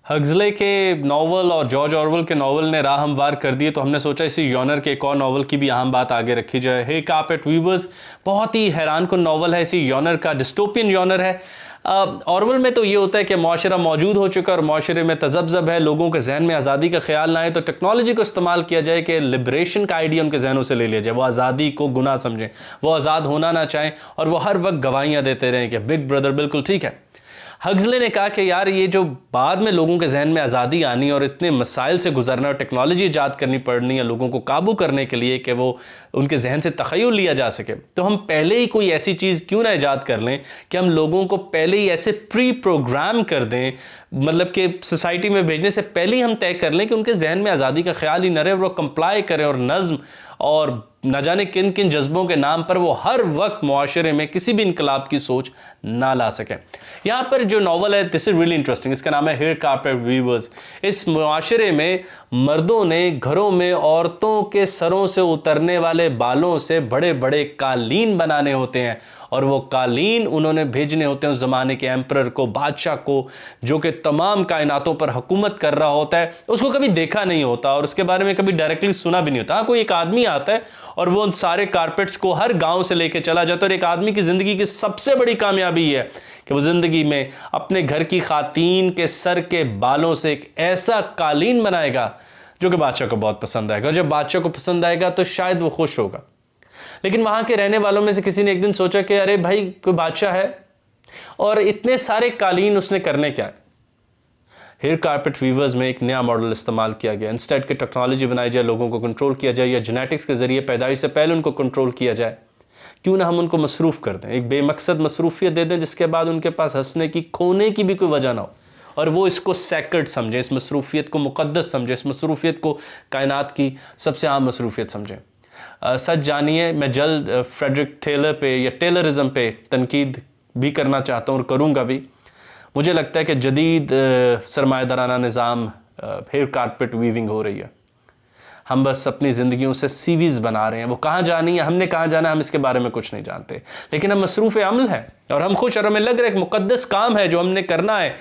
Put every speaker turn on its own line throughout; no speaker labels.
Huxley के novel और George Orwell के नावल ने राह हमवार कर दिए, तो हमने सोचा इसी यॉनर के एक और नावल की भी अहम बात आगे रखी जाए। हे कारपेट वीवर्स बहुत ही हैरान कुन नावल है, इसी यॉनर का डिस्टोपियन यॉनर है। ऑरवेल में तो ये होता है कि माशरा मौजूद हो चुका है और माशरे में तजब्जब है, लोगों के जहन में आज़ादी का ख्याल ना आए, तो टेक्नोलॉजी को इस्तेमाल किया जाए कि लिबरेशन का आइडिया उनके जहनों से ले लिया जाए, वो आज़ादी को गुनाह समझें, वो आज़ाद होना ना चाहें और वो हर वक्त गवाहियाँ देते रहें कि बिग ब्रदर बिल्कुल ठीक है। हक्सले ने कहा कि यार ये जो बाद में लोगों के जहन में आज़ादी आनी और इतने मसाइल से गुजरना और टेक्नोलॉजी ईजाद करनी पड़नी है लोगों को काबू करने के लिए कि वो उनके जहन से तखय्युल लिया जा सके, तो हम पहले ही कोई ऐसी चीज़ क्यों ना ईजाद कर लें कि हम लोगों को पहले ही ऐसे प्री प्रोग्राम कर दें, मतलब कि सोसाइटी में भेजने से पहले ही हम तय कर लें कि उनके जहन में आज़ादी का ख्याल ही न रहे, वो कंप्लाई करें और नज़्म और न जाने किन किन जज्बों के नाम पर वो हर वक्त मुआशरे में किसी भी इनकलाब की सोच ना ला सकें। यहाँ पर जो नावल है दिस इज़ रियली इंटरेस्टिंग, इसका नाम है हेयर कारपेट वीवर्स। इस मुआशरे में मर्दों ने घरों में औरतों के सरों से उतरने वाले बालों से बड़े बड़े कालीन बनाने होते हैं और वो कालीन उन्होंने भेजने होते हैं उस ज़माने के एम्परर को, बादशाह को, जो कि तमाम कायनातों पर हुकूमत कर रहा होता है। उसको कभी देखा नहीं होता और उसके बारे में कभी डायरेक्टली सुना भी नहीं होता। हाँ, कोई एक आदमी आता है और वो उन सारे कारपेट्स को हर गांव से लेके चला जाता है। और एक आदमी की ज़िंदगी की सबसे बड़ी कामयाबी है कि वो ज़िंदगी में अपने घर की खातीन के सर के बालों से एक ऐसा कालीन बनाएगा जो कि बादशाह को बहुत पसंद आएगा, और जब बादशाह को पसंद आएगा तो शायद वो खुश होगा। लेकिन वहाँ के रहने वालों में से किसी ने एक दिन सोचा कि अरे भाई कोई बादशाह है और इतने सारे कालीन उसने करने क्या है। हेयर कारपेट वीवर्स में एक नया मॉडल इस्तेमाल किया गया, इंस्टेड के टेक्नोलॉजी बनाई जाए, लोगों को कंट्रोल किया जाए या जेनेटिक्स के ज़रिए पैदाइश से पहले उनको कंट्रोल किया जाए। क्यों ना हम उनको मसरूफ़ कर दें, एक बेमकसद मसरूफियत दे दें जिसके बाद उनके पास हंसने की खोने की भी कोई वजह ना हो और वो इसको सैक्रेड समझें, इस मसरूफियत को मुक़द्दस समझें, इस मसरूफियत को कायनात की सबसे आम मसरूफियत समझें। सच जानिए मैं जल्द फ्रेडरिक टेलर पे या टेलरिज़म पे तनकीद भी करना चाहता हूँ और करूँगा भी। मुझे लगता है कि जदीद सरमायादाराना निज़ाम हेयर कारपेट वीविंग हो रही है। हम बस अपनी ज़िंदगियों से सीवीज़ बना रहे हैं, वो कहाँ जानी है, हमने कहाँ जाना है, हम इसके बारे में कुछ नहीं जानते, लेकिन हम मसरूफ़ अमल हैं और हम खुश और हमें लग रहा है एक मुक़द्दस काम है जो हमने करना है।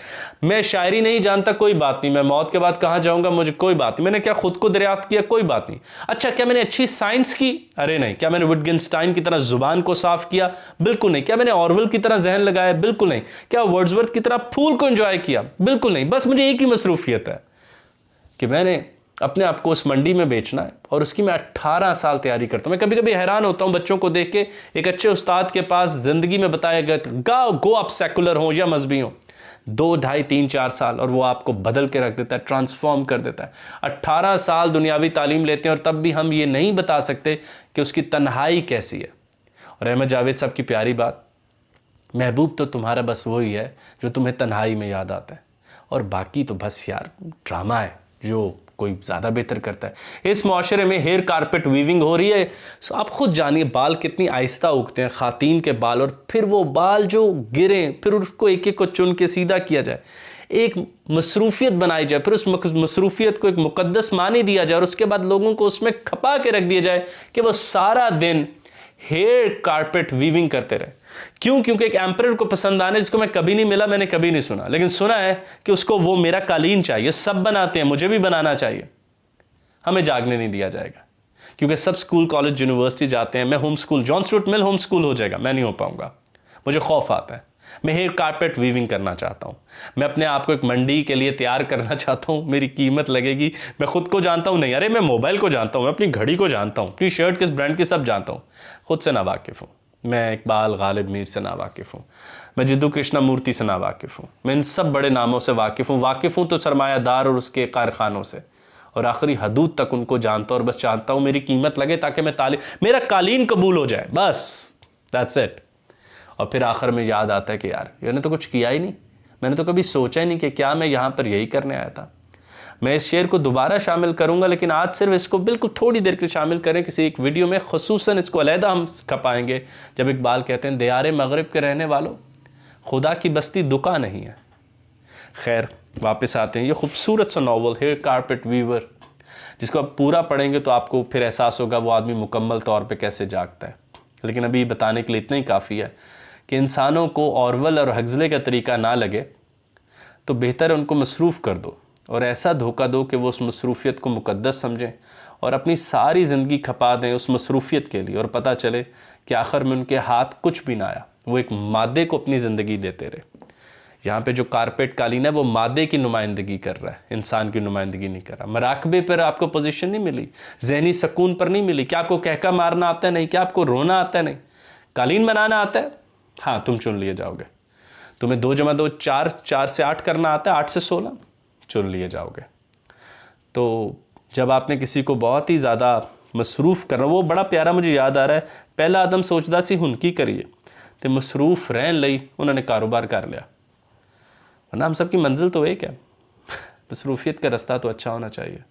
मैं शायरी नहीं जानता, कोई बात नहीं, मैं मौत के बाद कहाँ जाऊँगा मुझे कोई बात नहीं, मैंने क्या खुद को दरियाफ्त किया, कोई बात नहीं। अच्छा क्या मैंने अच्छी साइंस की, अरे नहीं। क्या मैंने विटगेंस्टाइन की तरह ज़ुबान को साफ़ किया, बिल्कुल नहीं। क्या मैंने ऑरवेल की तरह जहन लगाया, बिल्कुल नहीं। क्या वर्ड्सवर्थ की तरह फूल को एंजॉय किया, बिल्कुल नहीं। बस मुझे एक ही मसरूफियत है कि मैंने अपने आप को उस मंडी में बेचना है और उसकी मैं 18 साल तैयारी करता हूँ। मैं कभी कभी हैरान होता हूँ बच्चों को देख के, एक अच्छे उस्ताद के पास ज़िंदगी में बताया गया गो आप सेकुलर हो या मजहबी हो, 2, ढाई, 3, 4 साल और वो आपको बदल के रख देता है, ट्रांसफॉर्म कर देता है। 18 साल दुनियावी तालीम लेते हैं और तब भी हम ये नहीं बता सकते कि उसकी तन्हाई कैसी है। और अहमद जावेद साहब की प्यारी बात, महबूब तो तुम्हारा बस वही है जो तुम्हें तन्हाई में याद आता है और बाकी तो बस यार ड्रामा है जो कोई ज़्यादा बेहतर करता है। इस माशरे में हेयर कारपेट वीविंग हो रही है। सो आप खुद जानिए बाल कितनी आहिस्ता उगते हैं, ख़ातीन के बाल, और फिर वो बाल जो गिरें फिर उसको एक एक को चुन के सीधा किया जाए, एक मसरूफियत बनाई जाए, फिर उस मसरूफियत को एक मुक़द्दस मानी दिया जाए और उसके बाद लोगों को उसमें खपा के रख दिया जाए कि वो सारा दिन हेयर कारपेट वीविंग करते रहे। क्यों? क्योंकि एक एम्परर को पसंद आने जिसको मैं कभी नहीं मिला, मैंने कभी नहीं सुना, लेकिन सुना है कि उसको वो मेरा कालीन चाहिए। सब बनाते हैं, मुझे भी बनाना चाहिए। हमें जागने नहीं दिया जाएगा क्योंकि सब स्कूल कॉलेज यूनिवर्सिटी जाते हैं। मैं home school, John Stuart Mill home school हो जाएगा, मैं नहीं हो पाऊंगा, मुझे खौफ आता है। मैं हेयर कारपेट वीविंग करना चाहता हूँ, मैं अपने आप को एक मंडी के लिए तैयार करना चाहता हूँ। मेरी कीमत लगेगी, मैं खुद को जानता हूँ नहीं, अरे मैं मोबाइल को जानता हूँ, मैं अपनी घड़ी को जानता हूँ, अपनी शर्ट किस ब्रांड की सब जानता हूँ, खुद से ना वाकिफ़ हूँ। मैं इकबाल, गालिब मीर से ना वाकिफ़ हूँ, मैं जिद्दू कृष्णमूर्ति से ना वाकिफ़ हूँ, मैं इन सब बड़े नामों से वाकिफ़ हूँ। वाकिफ़ हूँ तो सरमायादार और उसके कारखानों से, और आखिरी हदूद तक उनको जानता हूँ और बस चाहता हूँ मेरी कीमत लगे ताकि मैं मेरा कालीन कबूल हो जाए, बस दैट्स इट। और फिर आखिर में याद आता है कि यार मैंने तो कुछ किया ही नहीं, मैंने तो कभी सोचा ही नहीं कि क्या मैं यहाँ पर यही करने आया था। मैं इस शेर को दोबारा शामिल करूंगा, लेकिन आज सिर्फ इसको बिल्कुल थोड़ी देर के शामिल करें किसी एक वीडियो में, ख़ुसूसन इसको अलहदा हम खपाएंगे जब इकबाल कहते हैं दियारे मगरिब के रहने वालों, खुदा की बस्ती दुका नहीं है। खैर वापस आते हैं, ये खूबसूरत सा नावल हेयर कारपेट वीवर, जिसको आप पूरा पढ़ेंगे तो आपको फिर एहसास होगा वो आदमी मुकम्मल तौर पर कैसे जागता है। लेकिन अभी बताने के लिए इतना ही काफ़ी है कि इंसानों को ऑरवेल और हक्सले का तरीका ना लगे तो बेहतर है उनको मसरूफ़ कर दो और ऐसा धोखा दो कि वो उस मसरूफ़ियत को मुक़द्दस समझें और अपनी सारी ज़िंदगी खपा दें उस मसरूफ़ियत के लिए, और पता चले कि आखिर में उनके हाथ कुछ भी ना आया, वो एक मादे को अपनी ज़िंदगी देते रहे। यहाँ पे जो कारपेट कालीन है वो मादे की नुमाइंदगी कर रहा है, इंसान की नुमाइंदगी नहीं कर रहा। मराकबे पर आपको पोजीशन नहीं मिली, जहनी सुकून पर नहीं मिली। क्या आपको कहका मारना आता है? नहीं। क्या आपको रोना आता है? नहीं। कालीन बनाना आता है? हाँ, तुम चुन लिए जाओगे। तुम्हें 2 + 2 4, 4 से 8 करना आता है, 8 से 16, चुन लिए जाओगे। तो जब आपने किसी को बहुत ही ज़्यादा मसरूफ़ करना, वो बड़ा प्यारा मुझे याद आ रहा है, पहला आदम सोचदा सी हुन की करिए, तो मसरूफ़ रहन लई उन्होंने कारोबार कर लिया। वरना हम सब की मंजिल तो एक है, मसरूफ़ियत का रास्ता तो अच्छा होना चाहिए।